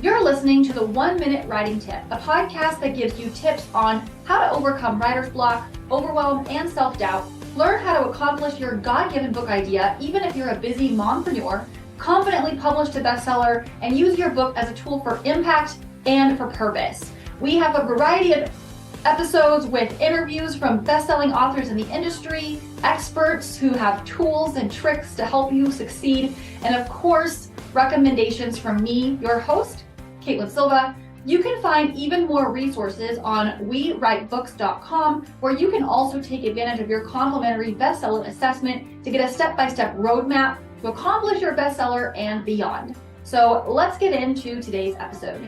You're listening to the 1 Minute Writing Tip, a podcast that gives you tips on how to overcome writer's block, overwhelm, and self-doubt. Learn how to accomplish your God-given book idea, even if you're a busy mompreneur, confidently publish a bestseller, and use your book as a tool for impact and for purpose. We have a variety of episodes with interviews from best-selling authors in the industry, experts who have tools and tricks to help you succeed, and of course, recommendations from me, your host, Caitlin Silva. You can find even more resources on wewritebooks.com, where you can also take advantage of your complimentary bestseller assessment to get a step-by-step roadmap to accomplish your bestseller and beyond. So let's get into today's episode.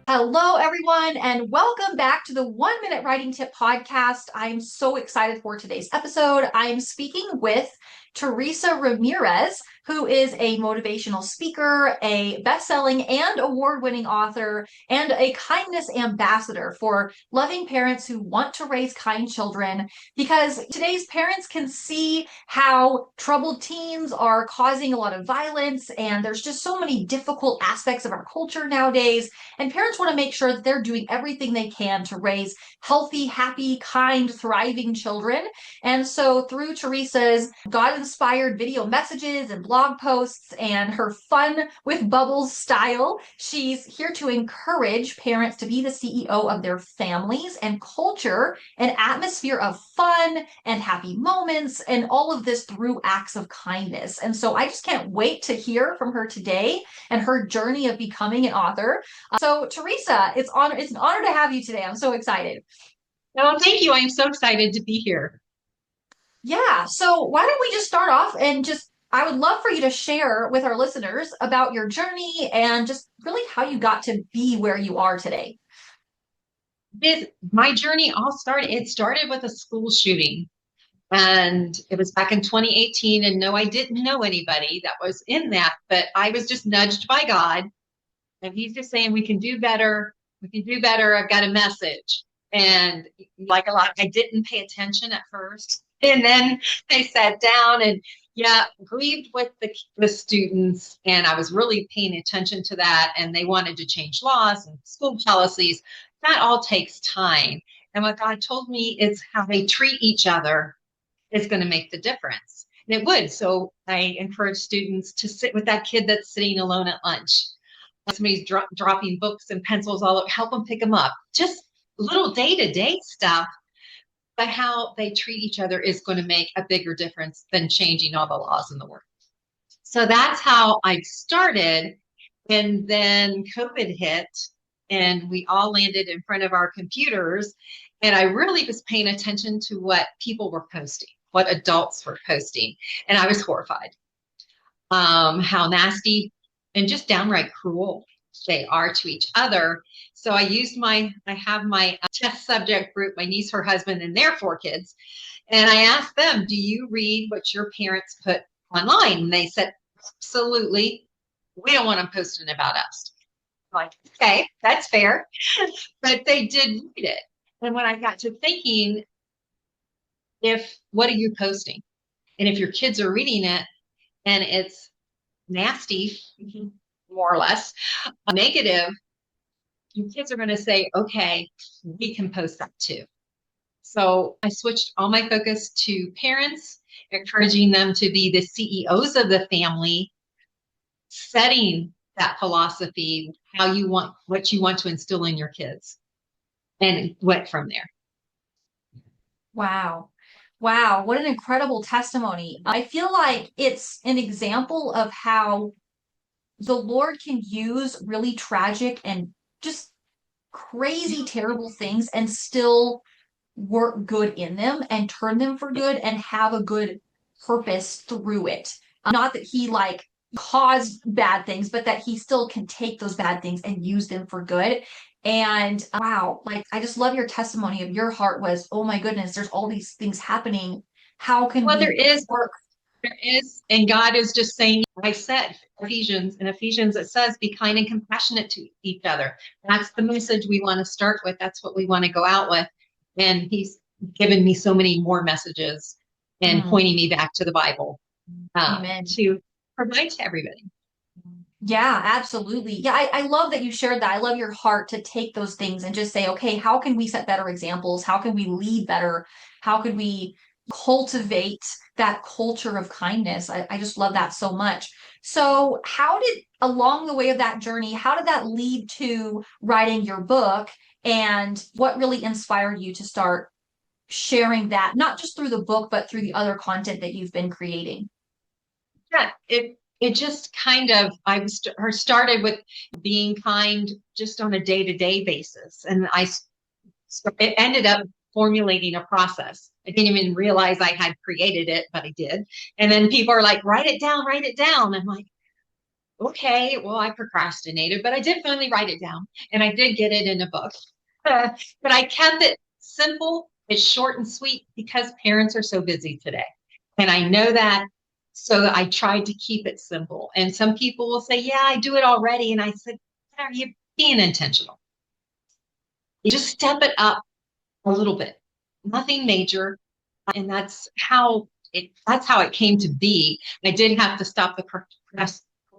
Hello, everyone, and welcome back to the 1 Minute Writing Tip podcast. I'm so excited for today's episode. I'm speaking with Teresa Ramirez, who is a motivational speaker, a best-selling and award-winning author, and a kindness ambassador for loving parents who want to raise kind children, because today's parents can see how troubled teens are causing a lot of violence, and there's just so many difficult aspects of our culture nowadays, and parents want to make sure that they're doing everything they can to raise healthy, happy, kind, thriving children. And so through Teresa's God-inspired video messages and blog posts and her fun with bubbles style, she's here to encourage parents to be the CEO of their families and culture an atmosphere of fun and happy moments, and all of this through acts of kindness. And so I just can't wait to hear from her today and her journey of becoming an author. So Teresa, it's an honor to have you today. I'm so excited. Oh, thank you. I'm so excited to be here. Yeah. So why don't we just start off and I would love for you to share with our listeners about your journey and just really how you got to be where you are today. My journey it started with a school shooting. And it was back in 2018. And no, I didn't know anybody that was in that, but I was just nudged by God. And he's just saying, we can do better. We can do better. I've got a message. And like a lot, I didn't pay attention at first. And then I sat down and grieved with the students. And I was really paying attention to that. And they wanted to change laws and school policies. That all takes time. And what God told me is how they treat each other is going to make the difference. And it would. So I encourage students to sit with that kid that's sitting alone at lunch. Somebody's dropping books and pencils all over, help them pick them up. Just little day-to-day stuff, but how they treat each other is going to make a bigger difference than changing all the laws in the world. So that's how I started. And then COVID hit and we all landed in front of our computers. And I really was paying attention to what people were posting, what adults were posting. And I was horrified. How nasty and just downright cruel they are to each other. So I have my test subject group, my niece, her husband, and their 4 kids. And I asked them, do you read what your parents put online? And they said, absolutely. We don't want them posting about us. I'm like, okay, that's fair. But they did read it. And when I got to thinking, what are you posting? And if your kids are reading it and it's nasty, more or less, negative, your kids are going to say, okay, we can post that too. So I switched all my focus to parents, encouraging them to be the CEOs of the family, setting that philosophy, what you want to instill in your kids, and went from there. Wow. Wow. What an incredible testimony. I feel like it's an example of how the Lord can use really tragic and just crazy, terrible things and still work good in them and turn them for good and have a good purpose through it. Not that he caused bad things, but that he still can take those bad things and use them for good. And wow, I just love your testimony of your heart was, oh my goodness, there's all these things happening. How can we work? There is, and God is just saying, I said Ephesians, it says, be kind and compassionate to each other. That's the message we want to start with. That's what we want to go out with. And he's given me so many more messages and pointing me back to the Bible to provide to everybody. Yeah, absolutely. Yeah, I love that you shared that. I love your heart to take those things and just say, okay, how can we set better examples? How can we lead better? How can we cultivate that culture of kindness? I just love that so much. So, how did, along the way of that journey, how did that lead to writing your book? And what really inspired you to start sharing that, not just through the book, but through the other content that you've been creating? Yeah, it just kind of or started with being kind just on a day-to-day basis, and it ended up formulating a process. I didn't even realize I had created it, but I did. And then people are like, write it down, write it down. I'm like, okay, well, I procrastinated, but I did finally write it down, and I did get it in a book. But I kept it simple, it's short and sweet because parents are so busy today. And I know that. So I tried to keep it simple. And some people will say, yeah, I do it already. And I said, are you being intentional? You just step it up a little bit, nothing major. And that's how it came to be. I did have to stop the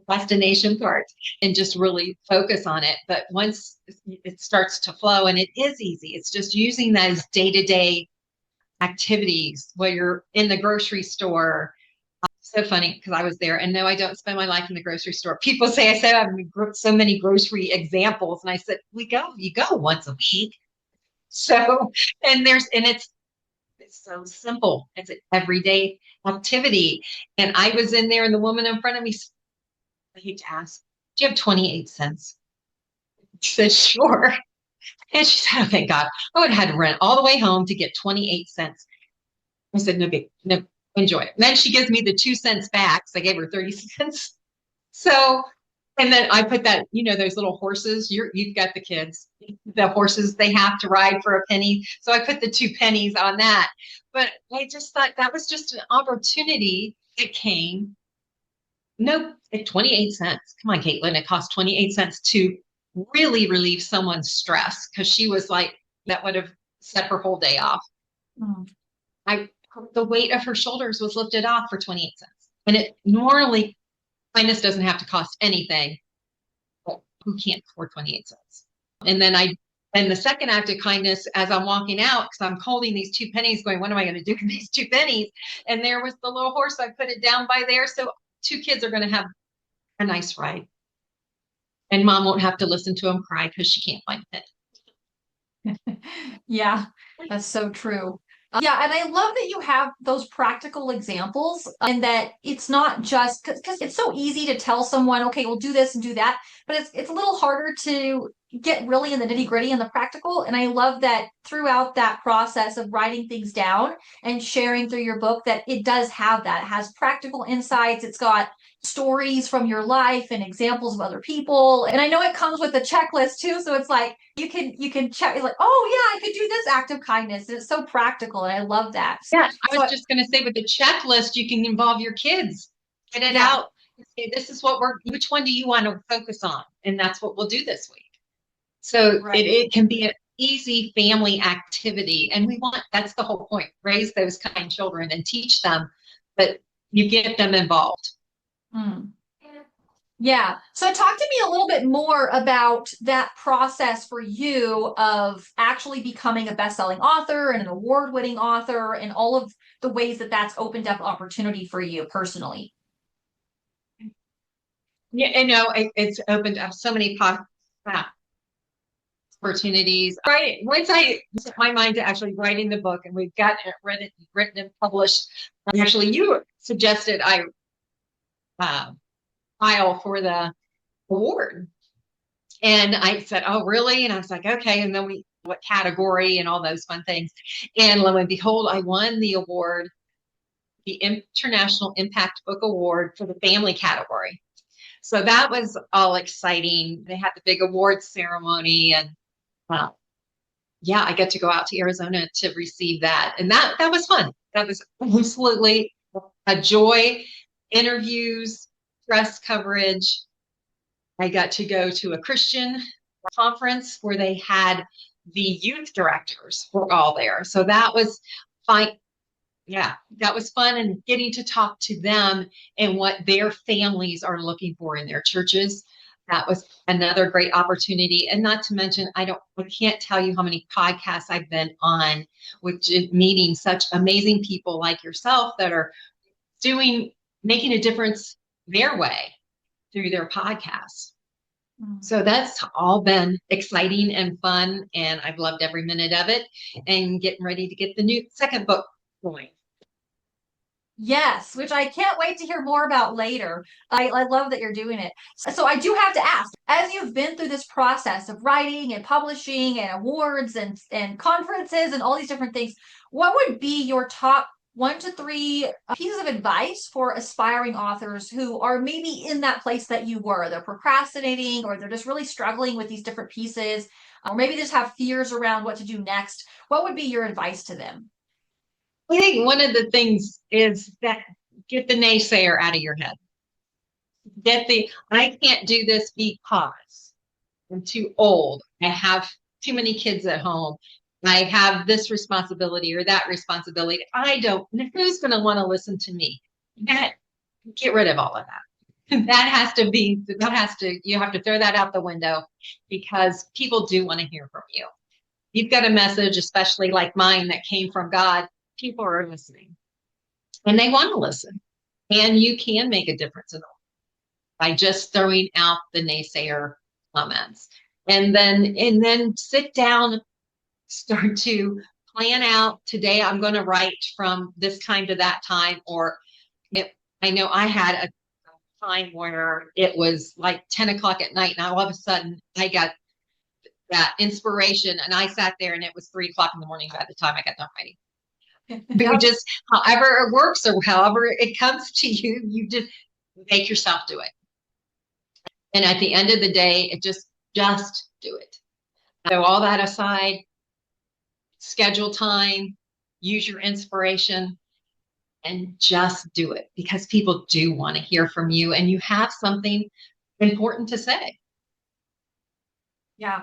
procrastination part and just really focus on it. But once it starts to flow, and it is easy, it's just using those day-to-day activities where you're in the grocery store. So funny because I was there, and no, I don't spend my life in the grocery store. People say I say I have so many grocery examples, and I said you go once a week. So, and it's so simple. It's an everyday activity. And I was in there, and the woman in front of me, I hate to ask, do you have 28 cents? She said, sure. And she said, oh, thank God. I would have had to rent all the way home to get 28 cents. I said, no, enjoy it. And then she gives me the 2 cents back. So I gave her 30 cents. So, and then I put that, those little horses, you've got the kids, the horses they have to ride for a penny. So I put the 2 pennies on that. But I just thought that was just an opportunity that came. No, at 28 cents. Come on, Caitlin. It cost 28 cents to really relieve someone's stress because she was like, that would have set her whole day off. Mm. I The weight of her shoulders was lifted off for 28 cents. And it normally kindness doesn't have to cost anything, but who can't afford 28 cents? And then and the second act of kindness, as I'm walking out, because I'm holding these 2 pennies going, what am I going to do with these 2 pennies? And there was the little horse. I put it down by there. So 2 kids are going to have a nice ride. And mom won't have to listen to them cry because she can't find it. Yeah, that's so true. Yeah, and I love that you have those practical examples and that it's not just because it's so easy to tell someone, okay, we'll do this and do that, but it's a little harder to get really in the nitty-gritty and the practical. And I love that throughout that process of writing things down and sharing through your book that it does have that. It has practical insights, it's got stories from your life and examples of other people. And I know it comes with a checklist too, so it's like you can check. It's like, oh yeah, I could do this act of kindness. And it's so practical, and I love that. Yeah, I So was just going to say with the checklist, you can involve your kids. Get it yeah, out. Say, this is which one do you want to focus on? And that's what we'll do this week. So right. it can be an easy family activity. And that's the whole point, raise those kind children and teach them, but you get them involved. Mm. Yeah. So talk to me a little bit more about that process for you of actually becoming a best-selling author and an award-winning author and all of the ways that that's opened up opportunity for you personally. Yeah, it's opened up so many opportunities. Right. Once I set my mind to actually writing the book and we've got it written and published, actually you suggested I uh, file for the award. And I said, oh, really? And I was like, okay. And then what category and all those fun things. And lo and behold, I won the award, the International Impact Book Award for the family category. So that was all exciting. They had the big awards ceremony, and yeah, I get to go out to Arizona to receive that. And that was fun. That was absolutely a joy. Interviews, press coverage. I got to go to a Christian conference where they had the youth directors were all there. So that was fine. Yeah, that was fun, and getting to talk to them and what their families are looking for in their churches. That was another great opportunity. And not to mention, I can't tell you how many podcasts I've been on, which is meeting such amazing people like yourself that are making a difference their way through their podcasts. So that's all been exciting and fun, and I've loved every minute of it, and getting ready to get the new second book going. Yes, which I can't wait to hear more about later. I love that you're doing it. So I do have to ask, as you've been through this process of writing and publishing and awards and conferences and all these different things, what would be your top 1 to 3 pieces of advice for aspiring authors who are maybe in that place that you were? They're procrastinating, or they're just really struggling with these different pieces, or maybe they just have fears around what to do next. What would be your advice to them? I think one of the things is that get the naysayer out of your head. I can't do this because I'm too old. I have too many kids at home. I have this responsibility or that responsibility. Who's going to want to listen to me? Get rid of all of that. You have to throw that out the window, because people do want to hear from you. You've got a message, especially like mine, that came from God. People are listening, and they want to listen, and you can make a difference in them by just throwing out the naysayer comments. And then sit down, start to plan out, today I'm going to write from this time to that time. I know I had a time where it was like 10 o'clock at night, and all of a sudden I got that inspiration, and I sat there and it was 3 o'clock in the morning by the time I got done writing. You just, however it works or however it comes to you, you just make yourself do it. And at the end of the day, it just do it. So all that aside, schedule time, use your inspiration, and just do it, because people do want to hear from you, and you have something important to say. Yeah.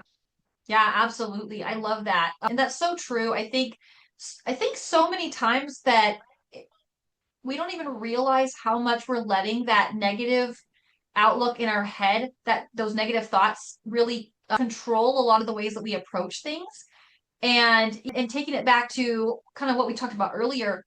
Yeah, absolutely. I love that. And that's so true. I think so many times that we don't even realize how much we're letting that negative outlook in our head, that those negative thoughts really control a lot of the ways that we approach things. And taking it back to kind of what we talked about earlier,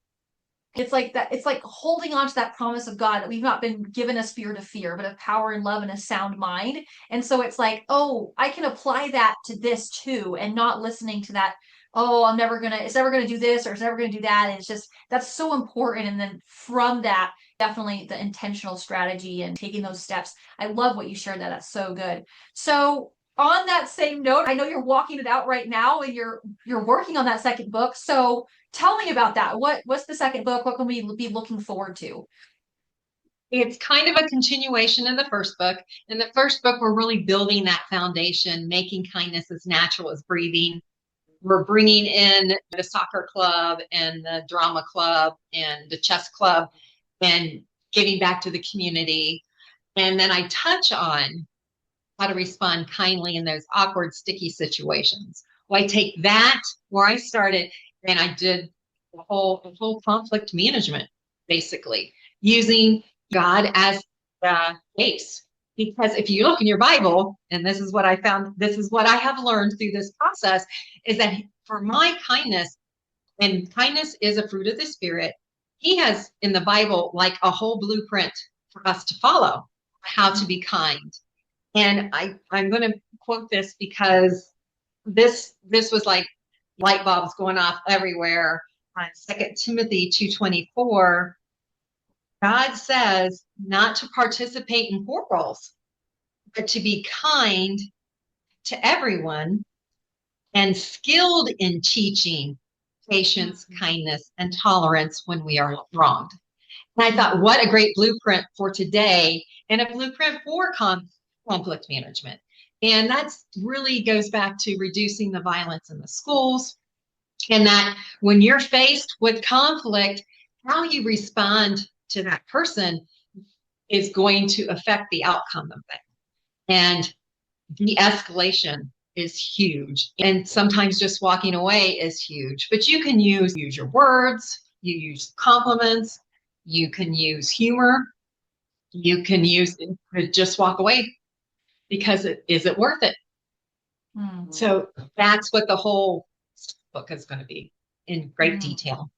it's like holding on to that promise of God that we've not been given a spirit of fear, but of power and love and a sound mind. And so it's like, oh, I can apply that to this too, and not listening to that, oh, it's never gonna do this, or it's never gonna do that. And it's just, that's so important. And then from that, definitely the intentional strategy and taking those steps. I love what you shared that. That's so good. So on that same note, I know you're walking it out right now, and you're working on that second book. So tell me about that. What's the second book? What can we be looking forward to? It's kind of a continuation of the first book. In the first book, we're really building that foundation, making kindness as natural as breathing. We're bringing in the soccer club and the drama club and the chess club, and giving back to the community. And then I touch on how to respond kindly in those awkward, sticky situations. Well, I take that where I started, and I did the whole conflict management, basically using God as the base. Because if you look in your Bible, and this is what I found, this is what I have learned through this process, is that for my kindness, and kindness is a fruit of the Spirit, He has in the Bible like a whole blueprint for us to follow, how to be kind. And I'm going to quote this because this was like light bulbs going off everywhere. On 2 Timothy 2:24, God says not to participate in quarrels, but to be kind to everyone, and skilled in teaching patience, kindness, and tolerance when we are wronged. And I thought, what a great blueprint for today, and a blueprint for conflict management. And that really goes back to reducing the violence in the schools, and that when you're faced with conflict, how you respond to that person is going to affect the outcome of it. And de-escalation is huge. And sometimes just walking away is huge. But you can use your words, You use compliments. You can use humor. You can use just walk away because is it worth it? Hmm. So that's what the whole book is going to be in great detail.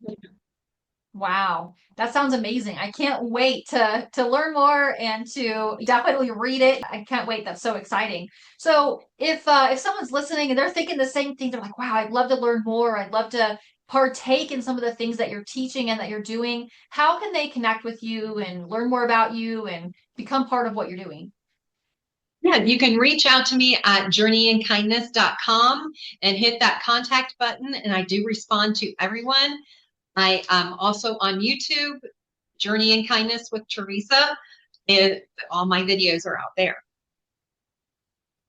Wow, that sounds amazing. I can't wait to learn more and to definitely read it. I can't wait. That's so exciting. So if someone's listening and they're thinking the same thing, they're like, "Wow, I'd love to learn more. I'd love to partake in some of the things that you're teaching and that you're doing." How can they connect with you and learn more about you and become part of what you're doing? Yeah, you can reach out to me at journeyandkindness.com and hit that contact button, and I do respond to everyone. I am also on YouTube, Journey and Kindness with Teresa, and all my videos are out there.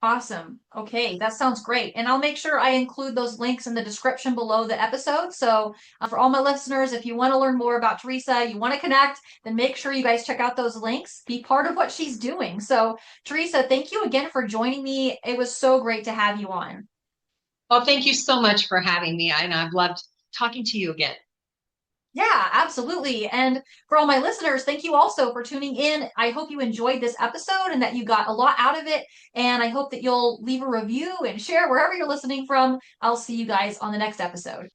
Awesome. Okay, that sounds great. And I'll make sure I include those links in the description below the episode. So, for all my listeners, if you want to learn more about Teresa, you want to connect, then make sure you guys check out those links, be part of what she's doing. So, Teresa, thank you again for joining me. It was so great to have you on. Well, thank you so much for having me, and I've loved talking to you again. Yeah, absolutely. And for all my listeners, thank you also for tuning in. I hope you enjoyed this episode and that you got a lot out of it. And I hope that you'll leave a review and share wherever you're listening from. I'll see you guys on the next episode.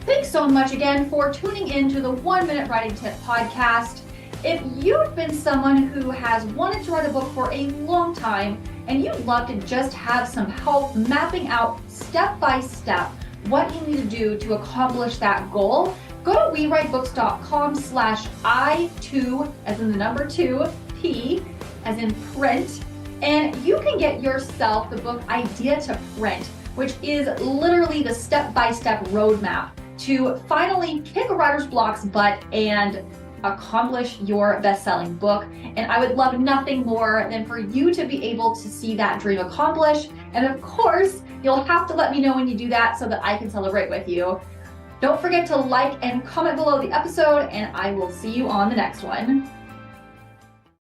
Thanks so much again for tuning in to the 1 Minute Writing Tip podcast. If you've been someone who has wanted to write a book for a long time and you'd love to just have some help mapping out step by step what you need to do to accomplish that goal, go to wewritebooks.com/I2 as in the number 2, P as in print, and you can get yourself the book Idea to Print, which is literally the step-by-step roadmap to finally kick a writer's block's butt and accomplish your best-selling book. And I would love nothing more than for you to be able to see that dream accomplished. And of course, you'll have to let me know when you do that so that I can celebrate with you. Don't forget to like and comment below the episode, and I will see you on the next one.